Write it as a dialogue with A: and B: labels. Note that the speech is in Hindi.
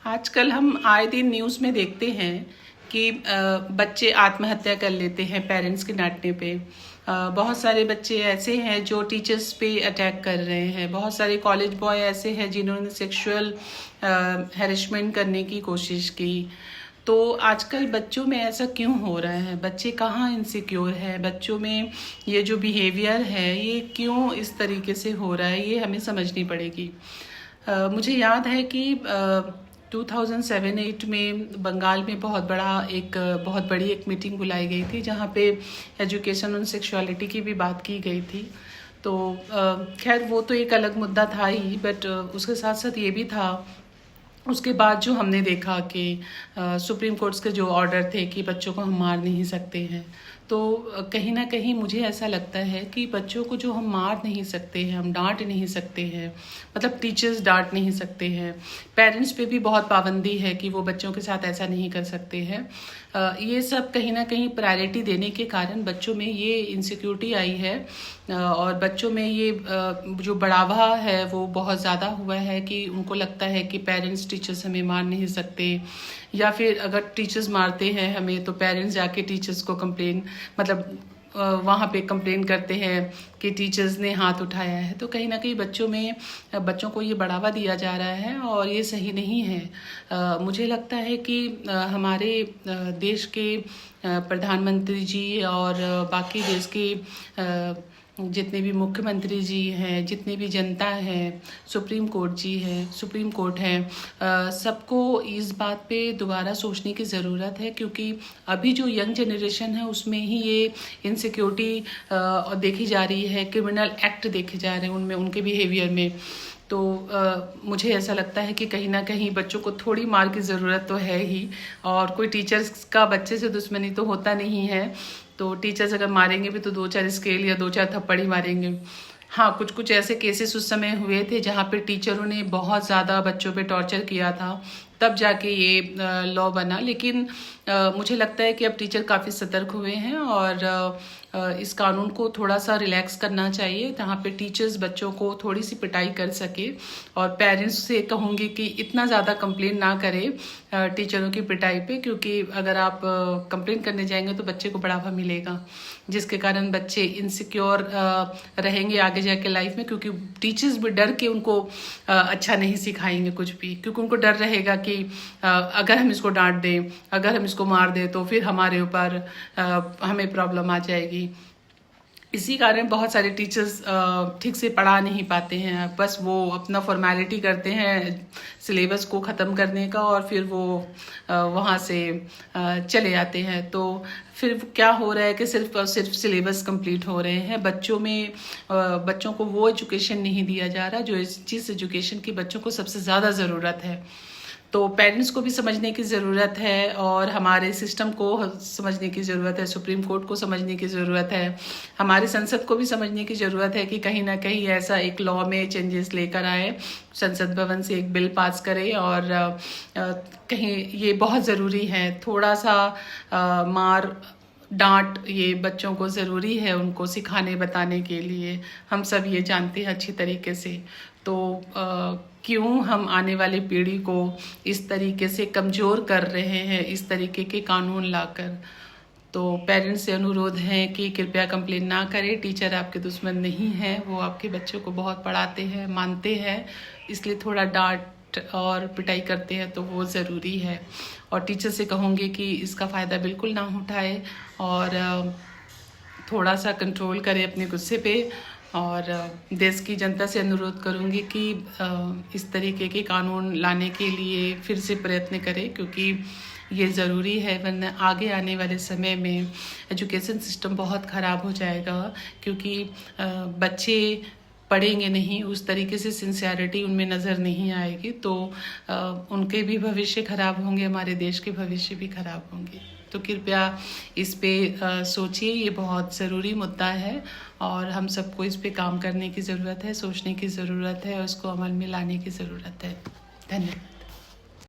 A: आजकल हम आए दिन न्यूज़ में देखते हैं कि बच्चे आत्महत्या कर लेते हैं पेरेंट्स के डांटने पे। बहुत सारे बच्चे ऐसे हैं जो टीचर्स पे अटैक कर रहे हैं। बहुत सारे कॉलेज बॉय ऐसे हैं जिन्होंने सेक्सुअल हैरेसमेंट करने की कोशिश की। तो आजकल बच्चों में ऐसा क्यों हो रहा है? बच्चे कहाँ इनसिक्योर है? बच्चों में ये जो बिहेवियर है ये क्यों इस तरीके से हो रहा है, ये हमें समझनी पड़ेगी। मुझे याद है कि 2007-8 में बंगाल में बहुत बड़ी एक मीटिंग बुलाई गई थी जहाँ पे एजुकेशन ऑन सेक्सुअलिटी की भी बात की गई थी। तो खैर वो तो एक अलग मुद्दा था ही, बट उसके साथ साथ ये भी था। उसके बाद जो हमने देखा कि सुप्रीम कोर्ट्स के जो ऑर्डर थे कि बच्चों को हम मार नहीं सकते हैं, तो कहीं ना कहीं मुझे ऐसा लगता है कि बच्चों को जो हम मार नहीं सकते हैं, हम डांट नहीं सकते हैं, मतलब टीचर्स डांट नहीं सकते हैं, पेरेंट्स पे भी बहुत पाबंदी है कि वो बच्चों के साथ ऐसा नहीं कर सकते हैं। ये सब कहीं ना कहीं प्रायोरिटी देने के कारण बच्चों में ये इनसिक्योरिटी आई है और बच्चों में ये जो बढ़ावा है वो बहुत ज़्यादा हुआ है कि उनको लगता है कि पेरेंट्स टीचर्स हमें मार नहीं सकते, या फिर अगर टीचर्स मारते हैं हमें तो पेरेंट्स जाके टीचर्स को वहाँ पे कंप्लेन करते हैं कि टीचर्स ने हाथ उठाया है। तो कहीं ना कहीं बच्चों को ये बढ़ावा दिया जा रहा है और ये सही नहीं है। मुझे लगता है कि हमारे देश के प्रधानमंत्री जी और बाकी देश के जितने भी मुख्यमंत्री जी हैं, जितने भी जनता है, सुप्रीम कोर्ट है, सबको इस बात पे दोबारा सोचने की ज़रूरत है, क्योंकि अभी जो यंग जनरेशन है उसमें ही ये इनसिक्योरिटी देखी जा रही है, क्रिमिनल एक्ट देखे जा रहे हैं उनमें, उनके बिहेवियर में। तो मुझे ऐसा लगता है कि कहीं ना कहीं बच्चों को थोड़ी मार की ज़रूरत तो है ही, और कोई टीचर्स का बच्चे से दुश्मनी तो होता नहीं है। तो टीचर्स अगर मारेंगे भी तो 2-4 स्केल या 2-4 थप्पड़ ही मारेंगे। हाँ, कुछ ऐसे केसेस उस समय हुए थे जहाँ पे टीचरों ने बहुत ज़्यादा बच्चों पे टॉर्चर किया था, तब जाके ये लॉ बना। लेकिन मुझे लगता है कि अब टीचर काफ़ी सतर्क हुए हैं और इस कानून को थोड़ा सा रिलैक्स करना चाहिए, जहाँ पे टीचर्स बच्चों को थोड़ी सी पिटाई कर सके। और पेरेंट्स से कहूँगी कि इतना ज़्यादा कंप्लेन ना करें टीचरों की पिटाई पे, क्योंकि अगर आप कंप्लेन करने जाएंगे तो बच्चे को बढ़ावा मिलेगा, जिसके कारण बच्चे इनसिक्योर रहेंगे आगे जाके लाइफ में, क्योंकि टीचर्स भी डर के उनको अच्छा नहीं सिखाएंगे कुछ भी, क्योंकि उनको डर रहेगा कि अगर हम इसको डांट दें, अगर हम इसको मार दें तो फिर हमारे ऊपर हमें प्रॉब्लम आ जाएगी। इसी कारण बहुत सारे टीचर्स ठीक से पढ़ा नहीं पाते हैं, बस वो अपना फॉर्मेलिटी करते हैं सिलेबस को ख़त्म करने का और फिर वो वहाँ से चले आते हैं। तो फिर क्या हो रहा है कि सिर्फ सिलेबस कंप्लीट हो रहे हैं, बच्चों को वो एजुकेशन नहीं दिया जा रहा जो जिस एजुकेशन की बच्चों को सबसे ज़्यादा ज़रूरत है। तो पेरेंट्स को भी समझने की ज़रूरत है और हमारे सिस्टम को समझने की ज़रूरत है, सुप्रीम कोर्ट को समझने की ज़रूरत है, हमारी संसद को भी समझने की ज़रूरत है कि कहीं ना कहीं ऐसा एक लॉ में चेंजेस लेकर आए, संसद भवन से एक बिल पास करे। और कहीं ये बहुत ज़रूरी है, थोड़ा सा मार डांट ये बच्चों को ज़रूरी है, उनको सिखाने बताने के लिए। हम सब ये जानते हैं अच्छी तरीके से। तो क्यों हम आने वाली पीढ़ी को इस तरीके से कमज़ोर कर रहे हैं इस तरीके के कानून लाकर? तो पेरेंट्स से अनुरोध है कि कृपया कंप्लेन ना करें। टीचर आपके दुश्मन नहीं हैं, वो आपके बच्चों को बहुत पढ़ाते हैं, मानते हैं, इसलिए थोड़ा डांट और पिटाई करते हैं तो वो ज़रूरी है। और टीचर से कहूँगी कि इसका फ़ायदा बिल्कुल ना उठाए और थोड़ा सा कंट्रोल करें अपने गुस्से पे। और देश की जनता से अनुरोध करूँगी कि इस तरीके के कानून लाने के लिए फिर से प्रयत्न करें, क्योंकि ये ज़रूरी है, वरना आगे आने वाले समय में एजुकेशन सिस्टम बहुत ख़राब हो जाएगा, क्योंकि बच्चे पढ़ेंगे नहीं, उस तरीके से सिंसियरिटी उनमें नज़र नहीं आएगी, तो उनके भी भविष्य खराब होंगे, हमारे देश के भविष्य भी खराब होंगे। तो कृपया इस पे सोचिए, ये बहुत ज़रूरी मुद्दा है और हम सबको इस पे काम करने की ज़रूरत है, सोचने की ज़रूरत है और उसको अमल में लाने की ज़रूरत है। धन्यवाद।